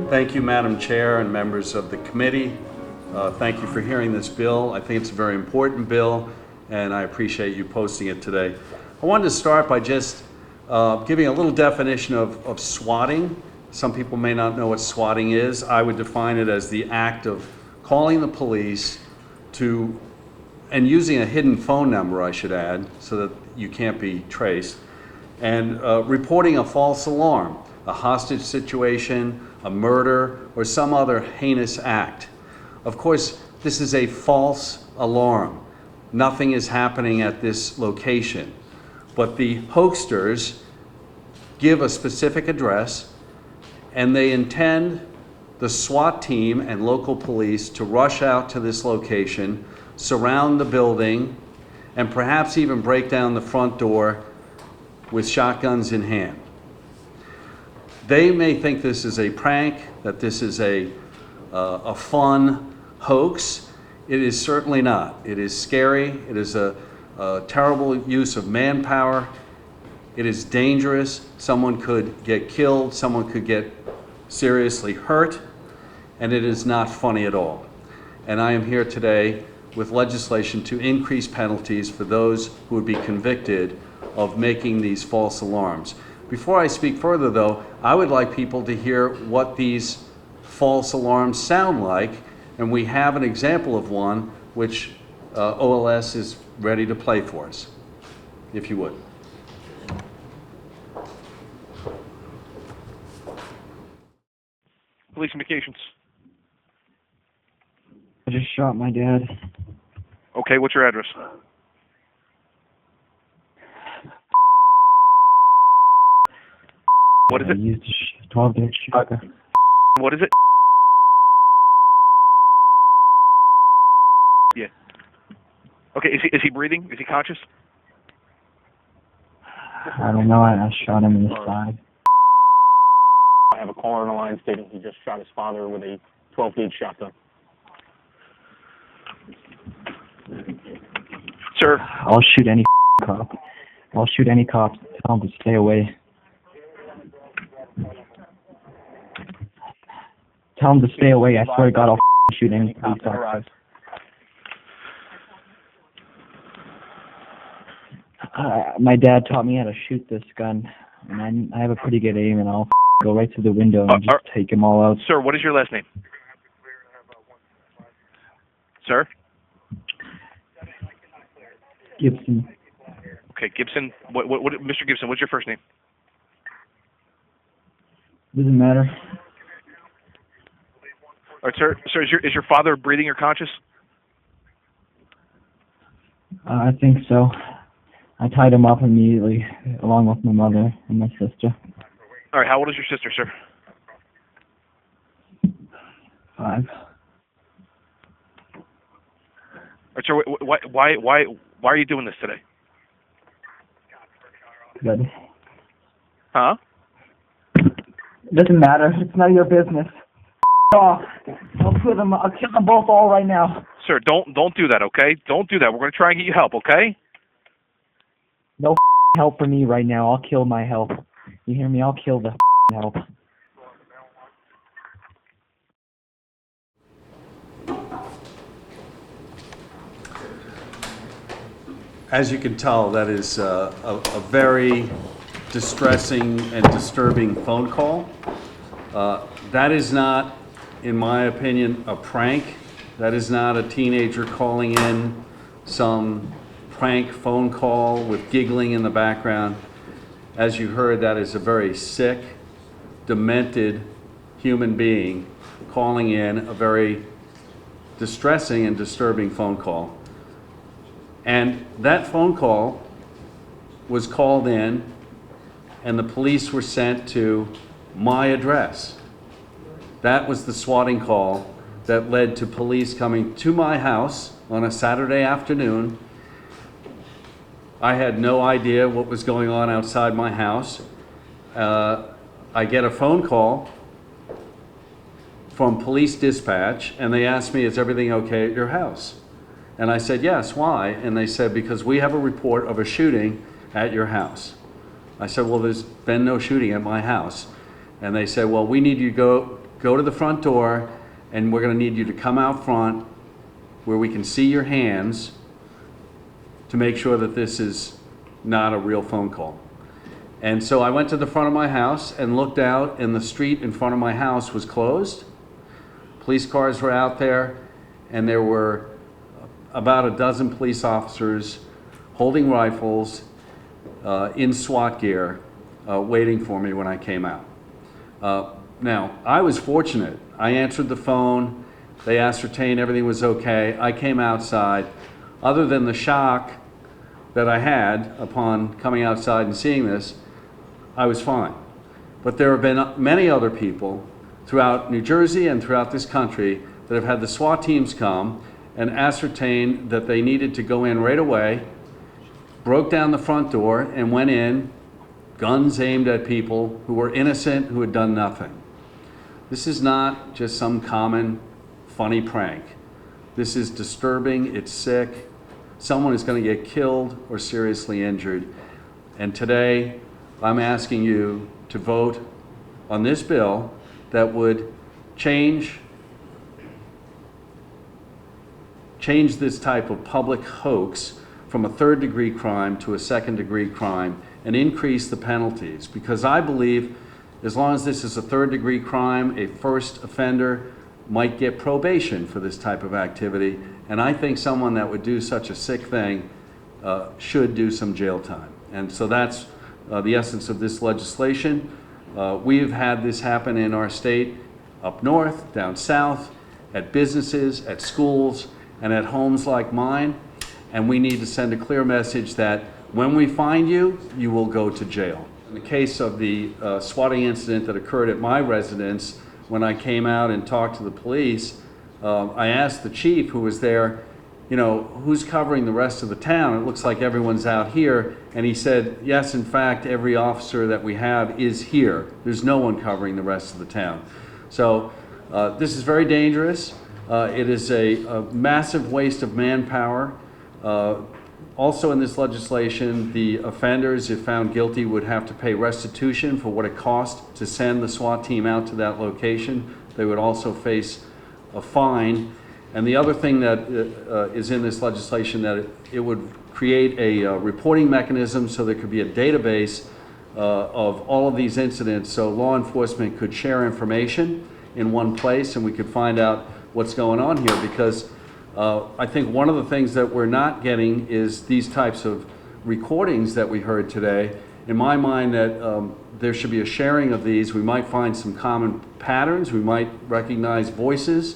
Thank you, Madam Chair and members of the committee. Thank you for hearing this bill. I think it's a very important bill, and I appreciate you posting it today. I wanted to start by just giving a little definition of swatting. Some people may not know what swatting is. I would define it as the act of calling the police to, and using a hidden phone number, I should add, so that you can't be traced, and reporting a false alarm, a hostage situation, a murder, or some other heinous act. Of course, this is a false alarm. Nothing is happening at this location. But the hoaxers give a specific address, and they intend the SWAT team and local police to rush out to this location, surround the building, and perhaps even break down the front door with shotguns in hand. They may think this is a prank, that this is a fun hoax. It is certainly not. It is scary. It is a terrible use of manpower. It is dangerous. Someone could get killed. Someone could get seriously hurt. And it is not funny at all. And I am here today with legislation to increase penalties for those who would be convicted of making these false alarms. Before I speak further, though, I would like people to hear what these false alarms sound like, and we have an example of one which OLS is ready to play for us, if you would. Police communications. I just shot my dad. Okay, what's your address? What is it? I used a 12-gauge shotgun. What is it? Yeah. Okay, is he breathing? Is he conscious? I don't know. I shot him in the side. I have a caller on the line stating he just shot his father with a 12-gauge shotgun. Sir. I'll shoot any cop. I'll shoot any cop. Tell him to stay away. Tell him to stay away. I swear to God, I'll shoot any police officer. My dad taught me how to shoot this gun, and I have a pretty good aim, and I'll go right through the window and just take them all out. Sir, what is your last name? Sir? Gibson. Okay, Gibson. What, Mr. Gibson, what's your first name? Doesn't matter. All right, sir. Sir, is your father breathing or conscious? I think so. I tied him up immediately, along with my mother and my sister. All right, how old is your sister, sir? 5. All right, sir. Why are you doing this today? Good. Huh? It doesn't matter. It's none of your business. Off. I'll kill them both all right now. Sir, don't do that, okay? Don't do that. We're going to try and get you help, okay? No help for me right now. I'll kill my help. You hear me? I'll kill the help. As you can tell, that is a very distressing and disturbing phone call. That is not, in my opinion, a prank. That is not a teenager calling in some prank phone call with giggling in the background. As you heard, that is a very sick, demented human being calling in a very distressing and disturbing phone call. And that phone call was called in, and the police were sent to my address. That was the swatting call that led to police coming to my house on a Saturday afternoon. I had no idea what was going on outside my house. I get a phone call from police dispatch, and they asked me, is everything okay at your house? And I said, yes, why? And they said, because we have a report of a shooting at your house. I said, well, there's been no shooting at my house. And they said, well, we need you to go to the front door, and we're going to need you to come out front where we can see your hands to make sure that this is not a real phone call. And so I went to the front of my house and looked out, and the street in front of my house was closed. Police cars were out there, and there were about a dozen police officers holding rifles in SWAT gear waiting for me when I came out. Now, I was fortunate. I answered the phone. They ascertained everything was okay. I came outside. Other than the shock that I had upon coming outside and seeing this, I was fine. But there have been many other people throughout New Jersey and throughout this country that have had the SWAT teams come and ascertain that they needed to go in right away, broke down the front door and went in, guns aimed at people who were innocent, who had done nothing. This is not just some common funny prank. This is disturbing, it's sick. Someone is going to get killed or seriously injured. And today, I'm asking you to vote on this bill that would change this type of public hoax from a third-degree crime to a second-degree crime and increase the penalties. Because I believe as long as this is a third-degree crime, a first offender might get probation for this type of activity. And I think someone that would do such a sick thing should do some jail time. And so that's the essence of this legislation. We've had this happen in our state, up north, down south, at businesses, at schools, and at homes like mine. And we need to send a clear message that when we find you, you will go to jail. In the case of the swatting incident that occurred at my residence, when I came out and talked to the police, I asked the chief who was there, you know, who's covering the rest of the town? It looks like everyone's out here. And he said, yes, in fact, every officer that we have is here. There's no one covering the rest of the town. So this is very dangerous. It is a massive waste of manpower. Also in this legislation, the offenders, if found guilty, would have to pay restitution for what it cost to send the SWAT team out to that location. They would also face a fine. And the other thing that is in this legislation, that it would create a reporting mechanism so there could be a database of all of these incidents, so law enforcement could share information in one place and we could find out what's going on here. Because I think one of the things that we're not getting is these types of recordings that we heard today. In my mind, that there should be a sharing of these. We might find some common patterns. We might recognize voices.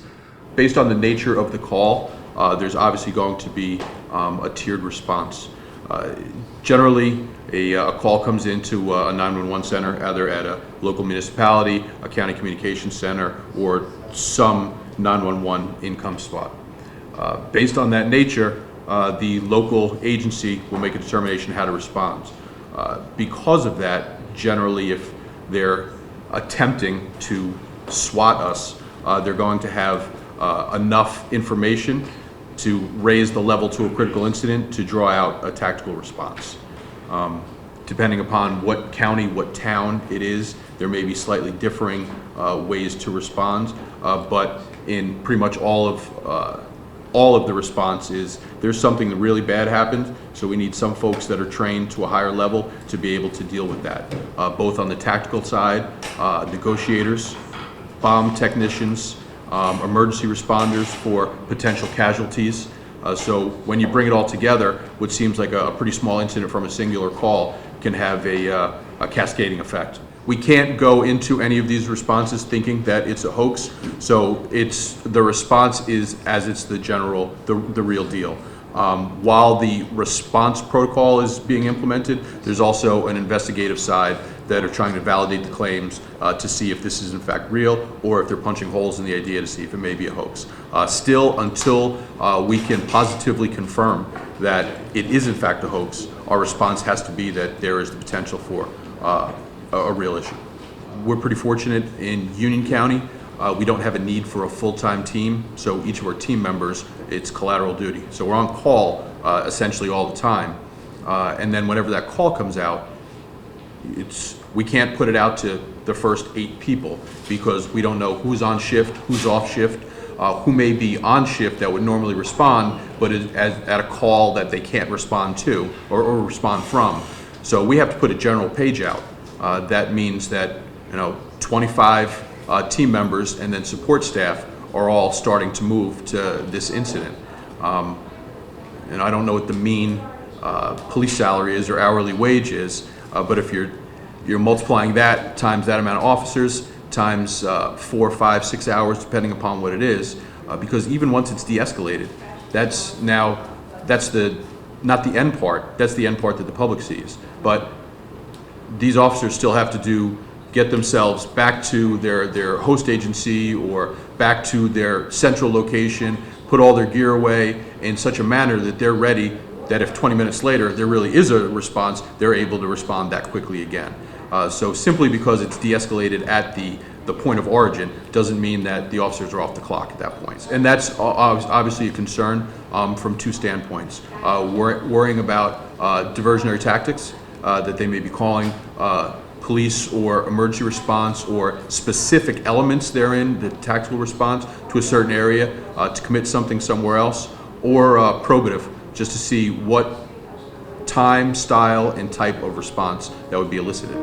Based on the nature of the call, there's obviously going to be a tiered response. Generally, a call comes into a 911 center, either at a local municipality, a county communications center, or some 911 income spot. Based on that nature, the local agency will make a determination how to respond. Because of that, generally, if they're attempting to SWAT us, they're going to have enough information to raise the level to a critical incident to draw out a tactical response. Depending upon what county, what town it is, there may be slightly differing ways to respond, but in pretty much all of the response is there's something that really bad happened, so we need some folks that are trained to a higher level to be able to deal with that, both on the tactical side, negotiators, bomb technicians, emergency responders for potential casualties. So when you bring it all together, what seems like a pretty small incident from a singular call can have a cascading effect. We can't go into any of these responses thinking that it's a hoax. So the response is as it's the real deal. While the response protocol is being implemented, there's also an investigative side that are trying to validate the claims to see if this is in fact real, or if they're punching holes in the idea to see if it may be a hoax. Still, until we can positively confirm that it is in fact a hoax, our response has to be that there is the potential for a real issue. We're pretty fortunate in Union County. We don't have a need for a full-time team, so each of our team members, it's collateral duty. So we're on call essentially all the time. And then whenever that call comes out, we can't put it out to the first 8 people, because we don't know who's on shift, who's off shift, who may be on shift that would normally respond, but is at a call that they can't respond to or respond from. So we have to put a general page out. That means that 25 team members and then support staff are all starting to move to this incident. And I don't know what the mean police salary is or hourly wage is, but if you're multiplying that times that amount of officers times 4, 5, 6 hours, depending upon what it is, because even once it's de-escalated, that's not the end part. That's the end part that the public sees. But these officers still have to get themselves back to their host agency or back to their central location, put all their gear away in such a manner that they're ready, that if 20 minutes later there really is a response, they're able to respond that quickly again. So simply because it's de-escalated at the point of origin doesn't mean that the officers are off the clock at that point. And that's obviously a concern from 2 standpoints. Worrying about diversionary tactics that they may be calling police or emergency response or specific elements therein, the tactical response to a certain area to commit something somewhere else, or probative, just to see what time, style, and type of response that would be elicited.